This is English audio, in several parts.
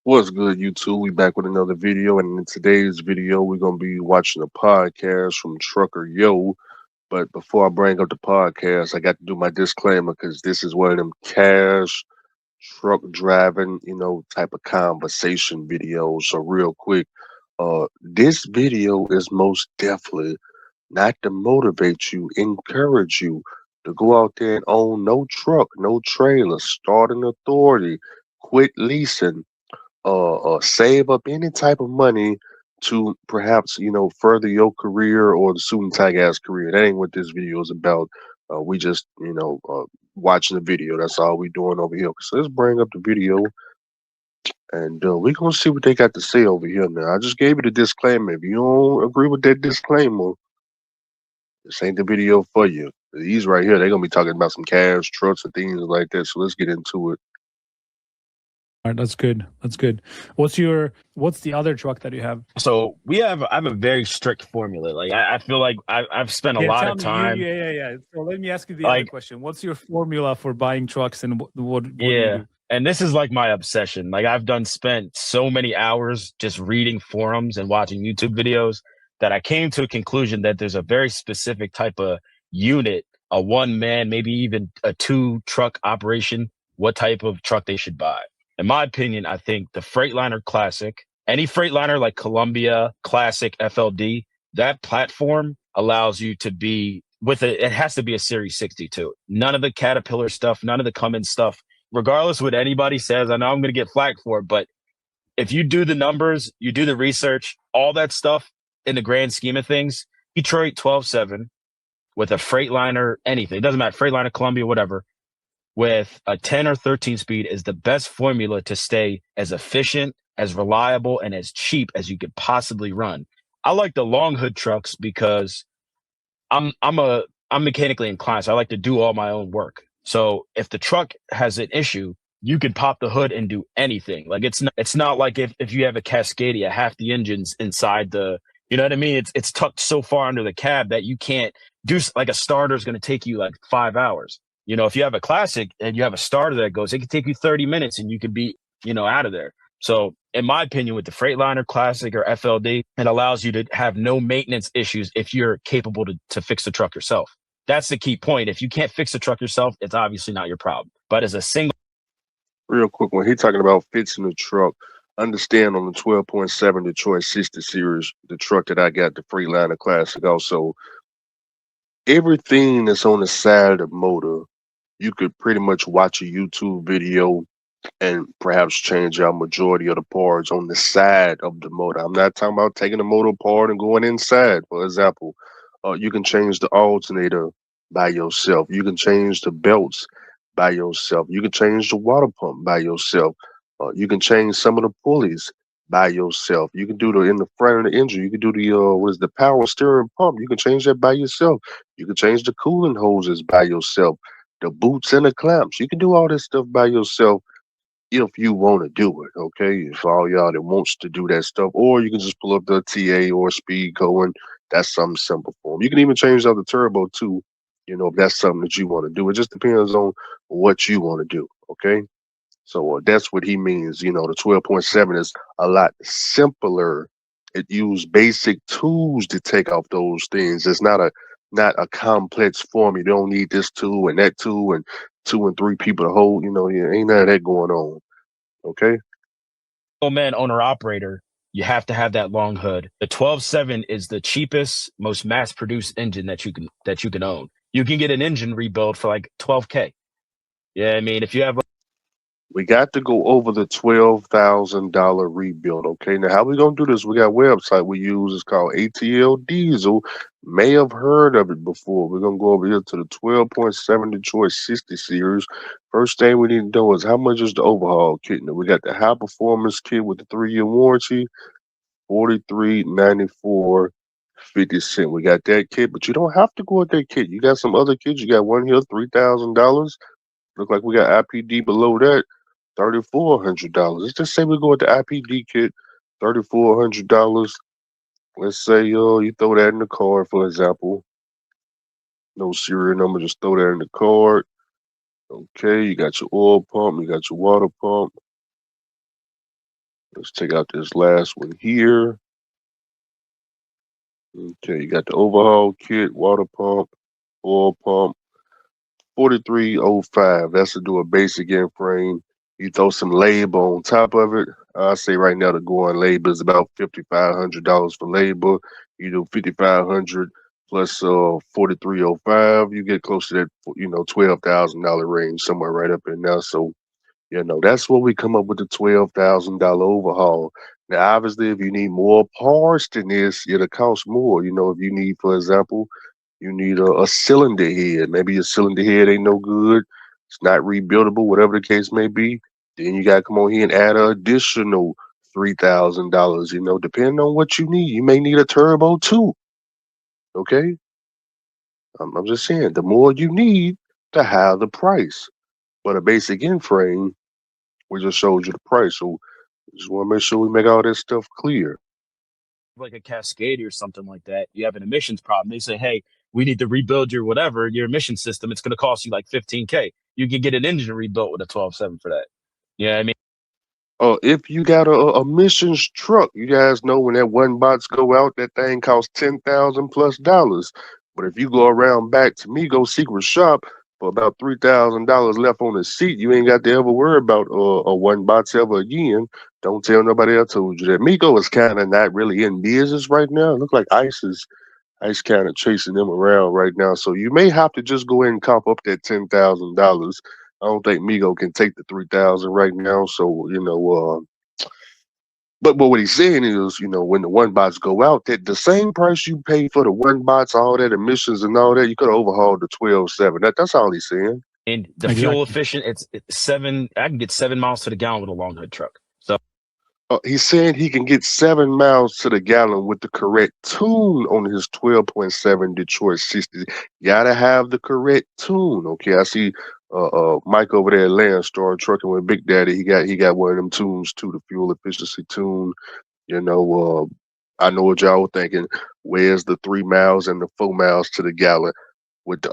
What's good, YouTube? We back with another video, and in today's video, we're gonna be watching a podcast from Trucker Yo. But before I bring up the podcast, I got to do my disclaimer because this is one of them cash truck driving, type of conversation videos. So real quick, this video is most definitely not to motivate you, encourage you to go out there and own no truck, no trailer, start an authority, quit leasing, save up any type of money to perhaps further your career or the student tag ass career. That ain't what this video is about. We just watching the video. That's all we doing over here. So let's bring up the video and we gonna see what they got to say over here now. I just gave you the disclaimer. If you don't agree with that disclaimer, this ain't the video for you. These right here, they're gonna be talking about some cash, trucks, and things like that. So let's get into it. All right, that's good. That's good. What's the other truck that you have? So I have a very strict formula. Like I feel like I've spent a Yeah, lot tell of me. time. Yeah. So let me ask you the other Like question. What's your formula for buying trucks, and what do you yeah, do? and this is like my obsession. Like I've done spent so many hours just reading forums and watching YouTube videos that I came to a conclusion that there's a very specific type of unit, a one man, maybe even a two truck operation, what type of truck they should buy. In my opinion, I think the Freightliner Classic, any Freightliner like Columbia, Classic, FLD, that platform allows you to be it has to be a Series 62. None of the Caterpillar stuff, none of the Cummins stuff, regardless of what anybody says. I know I'm going to get flack for it, but if you do the numbers, you do the research, all that stuff in the grand scheme of things, Detroit 12.7 with a Freightliner, anything, it doesn't matter, Freightliner, Columbia, whatever, with a 10 or 13 speed is the best formula to stay as efficient, as reliable, and as cheap as you could possibly run. I like the long hood trucks because I'm mechanically inclined, so I like to do all my own work. So if the truck has an issue, you can pop the hood and do anything. Like it's not like if you have a Cascadia, half the engine's inside the, you know what I mean? It's tucked so far under the cab that you can't do like a starter is going to take you like 5 hours. If you have a classic and you have a starter that goes, it could take you 30 minutes and you could be, out of there. So in my opinion, with the Freightliner Classic or FLD, it allows you to have no maintenance issues if you're capable to fix the truck yourself. That's the key point. If you can't fix the truck yourself, it's obviously not your problem. But as a single Real quick, when he talking about fixing the truck, understand on the 12.7 Detroit 60 series, the truck that I got, the Freeliner Classic, also everything that's on the side of the motor, you could pretty much watch a YouTube video and perhaps change out majority of the parts on the side of the motor. I'm not talking about taking the motor apart and going inside. For example, you can change the alternator by yourself. You can change the belts by yourself. You can change the water pump by yourself. You can change some of the pulleys by yourself. You can do the in the front of the engine. You can do the what is the power steering pump. You can change that by yourself. You can change the cooling hoses by yourself. The boots and the clamps. You can do all this stuff by yourself if you want to do it, okay? If all y'all that wants to do that stuff, or you can just pull up the TA or speed going. That's something simple for them. You can even change out the turbo too, if that's something that you want to do. It just depends on what you want to do, okay? So that's what he means. The 12.7 is a lot simpler. It used basic tools to take off those things. It's not a complex form. You don't need this tool and that tool and two and three people to hold. Ain't none of that going on. Okay. man owner operator, you have to have that long hood. The 12.7 is the cheapest, most mass produced engine that you can own. You can get an engine rebuild for like 12K. Yeah, I mean, if you have We got to go over the $12,000 rebuild. Okay. Now, how we gonna do this? We got a website we use. It's called ATL Diesel. May have heard of it before. We're gonna go over here to the 12.7 Detroit 60 series. First thing we need to know is how much is the overhaul kit. Now, we got the high performance kit with the 3-year warranty, 43.94, 50 cents. We got that kit, but you don't have to go with that kit. You got some other kits. You got one here, $3,000. Look like we got IPD below that. $3,400. Let's just say we go with the IPD kit, $3,400. Let's say you throw that in the card, for example. No serial number, just throw that in the card. Okay, you got your oil pump, you got your water pump. Let's take out this last one here. Okay, you got the overhaul kit, water pump, oil pump, 4305. That's to do a basic end frame. You throw some labor on top of it. I say right now the going labor is about $5,500 for labor. You do 5,500 plus 4305. You get close to that, $12,000 range, somewhere right up in there. So that's where we come up with the $12,000 overhaul. Now, obviously, if you need more parts than this, it'll cost more. If you need, for example, you need a cylinder head. Maybe your cylinder head ain't no good. It's not rebuildable, whatever the case may be. Then you got to come on here and add an additional $3,000. Depending on what you need. You may need a turbo too. Okay? I'm just saying, the more you need, the higher the price. But a basic end frame, we just showed you the price. So just want to make sure we make all this stuff clear. Like a Cascade or something like that, you have an emissions problem. They say, hey, we need to rebuild your whatever, your emission system. It's going to cost you like $15K. You can get an engine rebuilt with a 12.7 for that. Yeah, I mean, If you got a emissions truck, you guys know when that one box go out, that thing costs $10,000+. But if you go around back to Go Secret Shop for about $3,000 left on the seat, you ain't got to ever worry about a one box ever again. Don't tell nobody I told you that. Migo is kind of not really in business right now. It looks like Ice kind of chasing them around right now. So you may have to just go ahead and cop up that $10,000. I don't think Migo can take the 3,000 right now. So but what he's saying is, when the one bots go out, that the same price you pay for the one bots, all that emissions and all that, you could have overhauled the 12.7. That's all he's saying. and the fuel efficient, it's 7. I can get 7 miles to the gallon with a long hood truck. So He's saying he can get 7 miles to the gallon with the correct tune on his 12.7 Detroit 60. Gotta have the correct tune. Okay, I see Mike over there at Landstar trucking with Big Daddy. He got one of them tunes too, the fuel efficiency tune. I know what y'all were thinking. Where's the 3 miles and the 4 miles to the gallon? With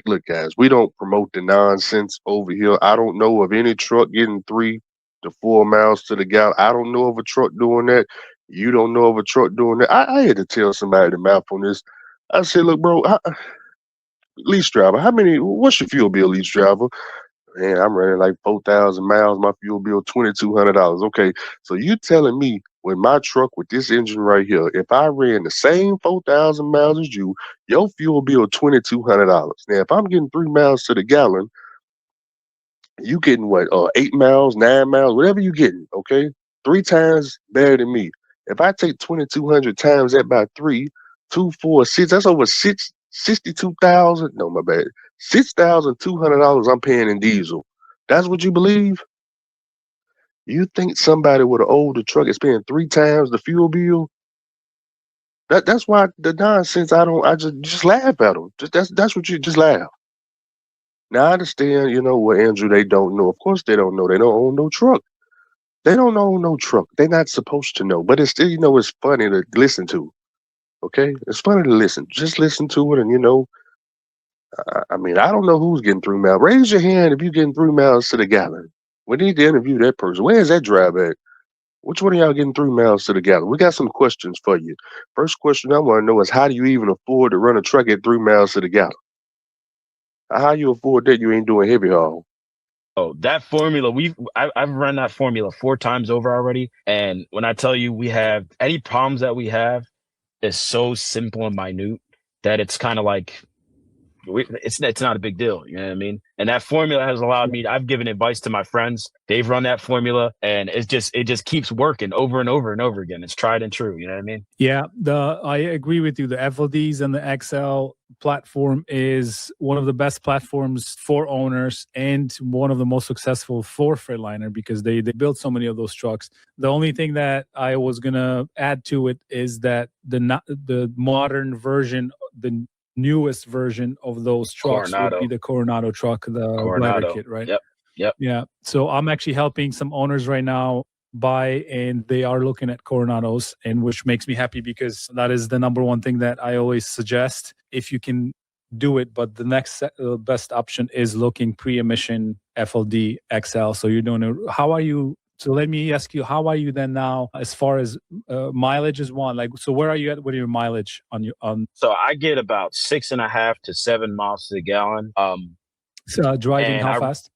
look, guys, we don't promote the nonsense over here. I don't know of any truck getting 3 to 4 miles to the gallon. I don't know of a truck doing that. You don't know of a truck doing that. I had to tell somebody the math on this. I said, look, bro, lease driver, what's your fuel bill, lease driver? Man, I'm running like 4,000 miles. My fuel bill, $2,200. Okay, so you telling me with my truck with this engine right here, if I ran the same 4,000 miles as you, your fuel bill $2,200. Now, if I'm getting 3 miles to the gallon, you getting what? 8 miles, 9 miles, whatever you getting. Okay, 3 times better than me. If I take 2,200 times that by 3, 2, 4, 6, that's over 62,000. No, my bad. $6,200 I'm paying in diesel. That's what you believe? You think somebody with an older truck is paying 3 times the fuel bill? That's why the nonsense. I just laugh at them. That's what you just laugh. Now I understand. What, Andrew? They don't know. Of course they don't know. They don't own no truck. They don't own no truck. They're not supposed to know. But it's still, it's funny to listen to. Okay, it's funny to listen. Just listen to it, and I mean, I don't know who's getting 3 miles. Raise your hand if you're getting 3 miles to the gallon. We need to interview that person. Where is that drive at? Which one of y'all getting 3 miles to the gallon? We got some questions for you. First question I want to know is, how do you even afford to run a truck at 3 miles to the gallon? How you afford that? You ain't doing heavy haul. Oh, that formula, I've run that formula 4 times over already. And when I tell you we have any problems that we have is so simple and minute that it's kind of like it's not a big deal. You know what I mean? And that formula has allowed me. I've given advice to my friends. They've run that formula, and it just keeps working over and over and over again. It's tried and true. You know what I mean? Yeah, I agree with you. The FLDs and the XL platform is one of the best platforms for owners and one of the most successful for Freightliner because they built so many of those trucks. The only thing that I was gonna add to it is that the modern version, the newest version of those trucks would be the Coronado truck, the glider kit, right? Yep. Yeah. So I'm actually helping some owners right now buy, and they are looking at Coronados, and which makes me happy because that is the number one thing that I always suggest if you can do it. But the next best option is looking pre-emission FLD XL. So you're doing it. How are you So let me ask you, how are you then now as far as mileage is one? Like, so where are you at with your mileage on your So I get about 6.5 to 7 miles to the gallon. driving? And How fast?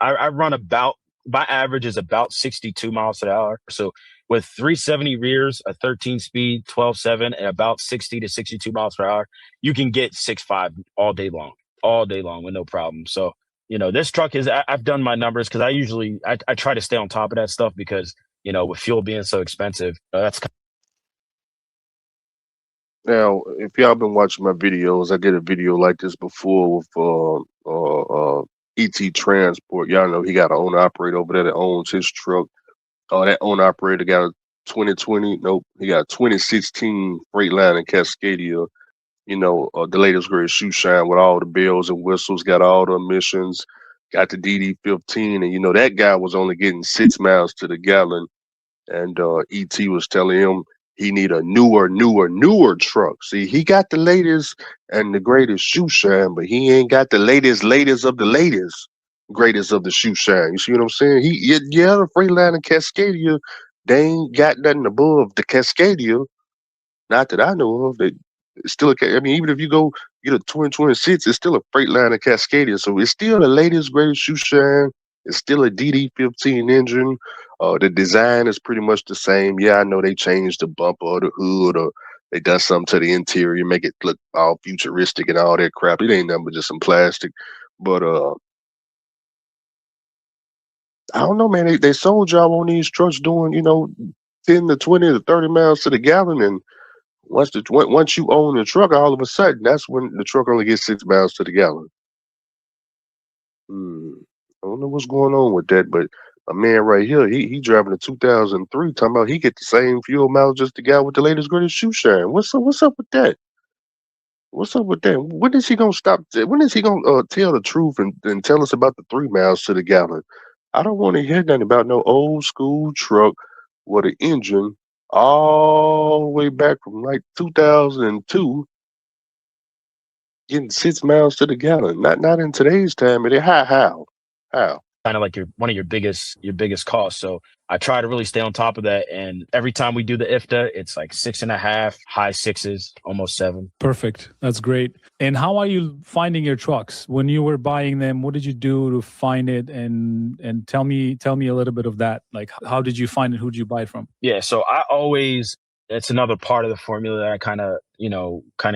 I run about, my average is about 62 miles per hour. So with 370 rears, a 13 speed, 12.7, and about 60 to 62 miles per hour, you can get 6.5 all day long with no problem. So, this truck is, I've done my numbers because I try to stay on top of that stuff because, with fuel being so expensive, that's Now, if y'all been watching my videos, I did a video like this before with ET Transport. Y'all know he got an owner operator over there that owns his truck. That owner operator got a 2020, nope, he got a 2016 Freightliner Cascadia. The latest greatest shoe shine with all the bells and whistles, got all the emissions, got the DD15, and that guy was only getting 6 miles to the gallon. And ET was telling him he need a newer truck. See, he got the latest and the greatest shoe shine, but he ain't got the latest of the latest, greatest of the shoe shine. You see what I'm saying? The Freightliner Cascadia, they ain't got nothing above the Cascadia. Not that I know of. That it's still I mean, even if you go get a 2026, it's still a Freightliner Cascadia. So it's still the latest, greatest shoe shine. It's still a DD15 engine. The design is pretty much the same. Yeah, I know they changed the bumper or the hood, or they done something to the interior, make it look all futuristic and all that crap. It ain't nothing but just some plastic. But I don't know, man. They sold y'all on these trucks doing 10 to 20 to 30 miles to the gallon, and once you own the truck, all of a sudden, that's when the truck only gets 6 miles to the gallon. I don't know what's going on with that, but a man right here, he driving a 2003, talking about he get the same fuel mileage as the guy with the latest greatest shoe shine. What's up with that? What's up with that? When is he gonna stop? When is he gonna tell the truth and tell us about the 3 miles to the gallon? I don't want to hear nothing about no old school truck with an engine all the way back from like 2002 getting 6 miles to the gallon. Not in today's time. It how? kind of like one of your biggest costs. So I try to really stay on top of that. And every time we do the IFTA, it's like 6.5, high sixes, almost 7. Perfect. That's great. And how are you finding your trucks when you were buying them? What did you do to find it? And tell me a little bit of that. Like, how did you find it? Who did you buy it from? Yeah. So it's another part of the formula that I kind of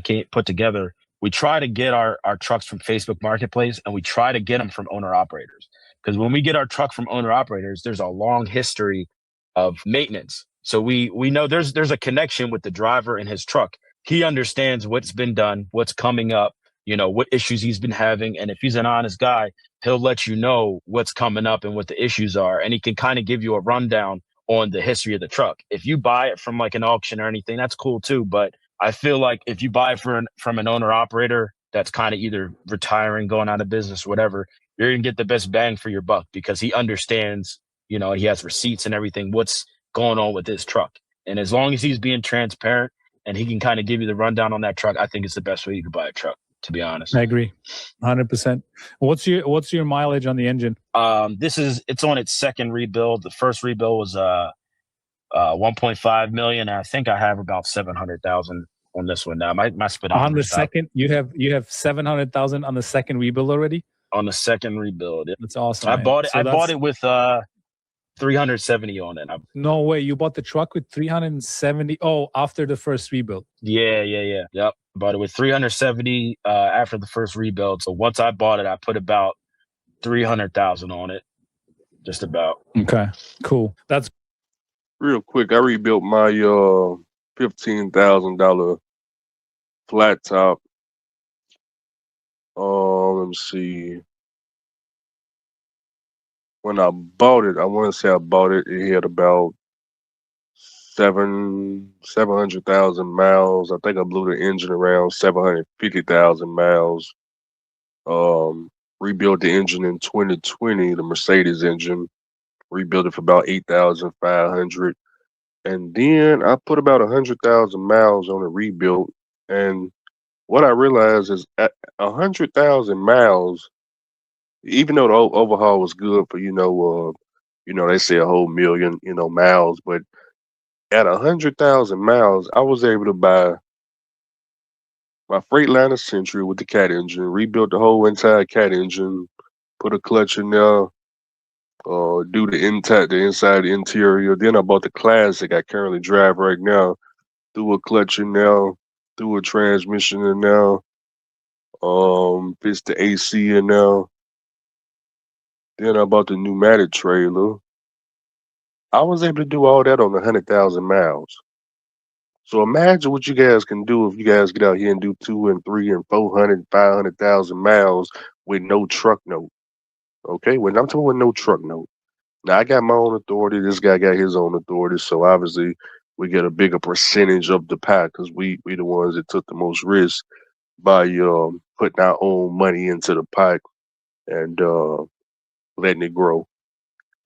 can't put together. We try to get our trucks from Facebook Marketplace, and we try to get them from owner operators. Because when we get our truck from owner operators, there's a long history of maintenance. So we know there's a connection with the driver and his truck. He understands what's been done, what's coming up, what issues he's been having. And if he's an honest guy, he'll let you know what's coming up and what the issues are. And he can kind of give you a rundown on the history of the truck. If you buy it from like an auction or anything, that's cool too. But I feel like if you buy from an owner operator that's kind of either retiring, going out of business, whatever, you're going to get the best bang for your buck because he understands, he has receipts and everything, what's going on with his truck. And as long as he's being transparent and he can kind of give you the rundown on that truck, I think it's the best way you could buy a truck, to be honest. I agree. 100%. What's your mileage on the engine? It's on its second rebuild. The first rebuild was 1.5 million. And I think I have about 700,000 on this one now. My speedometer on the second, you have 700,000 on the second rebuild already. On the second rebuild, yeah. That's awesome. I bought it. I bought it with 370 on it. No way! You bought the truck with 370. Oh, after the first rebuild. Yeah. Yep. Bought it with 370 after the first rebuild. So once I bought it, I put about 300,000 on it. Just about. Okay. Cool. That's Real quick. I rebuilt my $15,000 flat top. Let me see. When I bought it, I want to say I bought it. It had about 700,000 miles. I think I blew the engine around 750,000 miles. Rebuilt the engine in 2020, the Mercedes engine. Rebuilt it for about 8,500, and then I put about 100,000 miles on the rebuild. And what I realized is at 100,000 miles, even though the overhaul was good for You know, they say a whole million, miles, but at 100,000 miles, I was able to buy my Freightliner Century with the cat engine, rebuilt the whole entire cat engine, put a clutch in there, do the inside interior. Then I bought the Classic I currently drive right now, threw a clutch in there, threw a transmission in there, fits the AC in there. Then I bought the pneumatic trailer. I was able to do all that on 100,000 miles. So imagine what you guys can do if you guys get out here and do 200 and 300 and 400, 500,000 miles with no truck note. Okay, when I'm talking with no truck note. Now I got my own authority. This guy got his own authority. So obviously we get a bigger percentage of the pie because we the ones that took the most risk by putting our own money into the pot and letting it grow.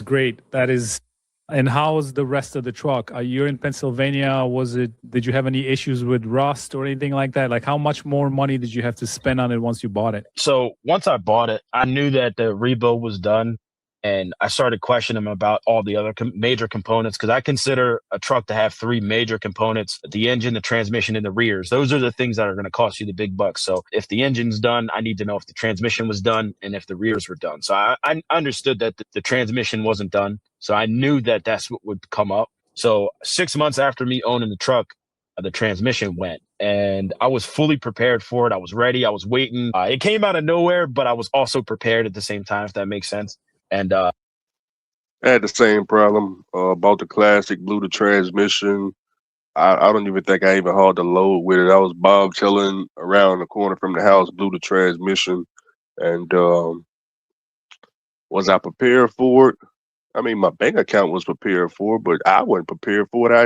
Great. That is. And how's the rest of the truck? You're in Pennsylvania. Did you have any issues with rust or anything like that? Like, how much more money did you have to spend on it once you bought it? So once I bought it, I knew that the rebuild was done, and I started questioning him about all the other major components, because I consider a truck to have three major components: the engine, the transmission, and the rears. Those are the things that are going to cost you the big bucks. So if the engine's done, I need to know if the transmission was done and if the rears were done. So I understood that the transmission wasn't done. So I knew that that's what would come up. So 6 months after me owning the truck, the transmission went, and I was fully prepared for it. I was ready. I was waiting. It came out of nowhere, but I was also prepared at the same time, if that makes sense. And I had the same problem. Bought the Classic, blew the transmission. I don't even think I even hauled the load with it. I was bobtailing around the corner from the house, blew the transmission, and was I prepared for it? I mean, my bank account was prepared for it, but I wasn't prepared for it. I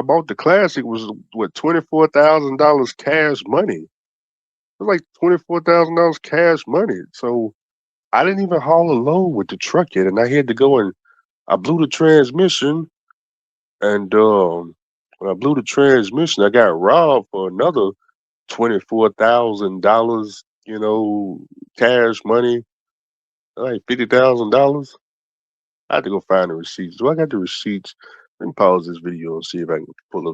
bought the Classic, was what, $24,000 cash money. It was like $24,000 cash money. So I didn't even haul a load with the truck yet, and I had to go and I blew the transmission, and when I blew the transmission, I got robbed for another $24,000. Cash money, like $50,000. I had to go find the receipts. Do I got the receipts? Let me pause this video and see if I can pull up